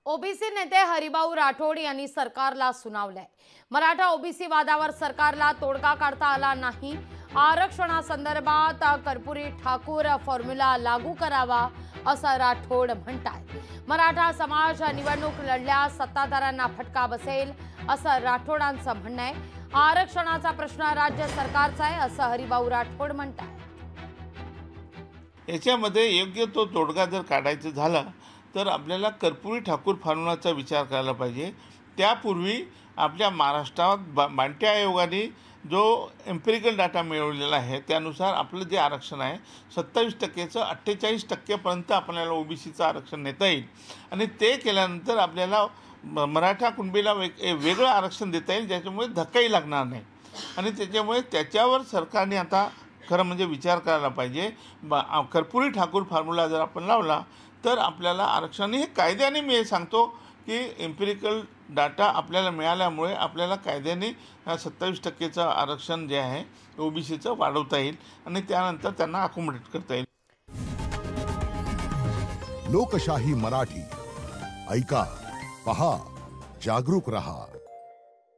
OBC नेते हरिभाऊ राठोड यांनी सरकारला सुनावलंय। मराठा ओबीसी वादावर सरकारला तोडगा काढता आला नाही। आरक्षणासंदर्भात कर्पूरी ठाकूर फॉर्म्युला लागू करावा असं राठोड म्हणतात। मराठा समाज निवडणूक लढल्यास सत्ताधाऱ्यांना फटका बसेल असं राठोडांचं म्हणणं आहे। आरक्षणाचा प्रश्न राज्य सरकारचा आहे असं हरिभाऊ राठोड म्हणतात। याच्यामध्ये योग्य तो तोडगा जर काढायचा झाला तर आपल्याला कर्पूरी ठाकूर फॉर्म्युलाचा विचार करायला पाहिजे। त्यापूर्वी आपल्या महाराष्ट्रात बांटे आयोगाने जो एम्पिरिकल डाटा मिळवलेला आहे त्यानुसार आपलं जे आरक्षण आहे 27%चं 48%पर्यंत आपल्याला ओबीसीचं आरक्षण नेता येईल आणि ते केल्यानंतर आपल्याला मराठा कुणबीला वेगळं आरक्षण देता येईल, ज्याच्यामुळे धक्काही लागणार नाही आणि त्याच्यामुळे त्याच्यावर सरकारने आता खरं म्हणजे विचार करायला पाहिजे। कर्पूरी ठाकूर फॉर्म्युला जर आपण लावला तर आपल्याला आरक्षण हे कायद्याने मी सांगतो की एम्पिरिकल डाटा आपल्याला मिळाल्यामुळे आपल्याला कायद्याने 27%चं आरक्षण जे आहे ओबीसीचं वाढवता येईल आणि त्यानंतर त्यांना अकोमोडेट करता येईल। लोकशाही मराठी ऐका, पहा, जागरूक रहा।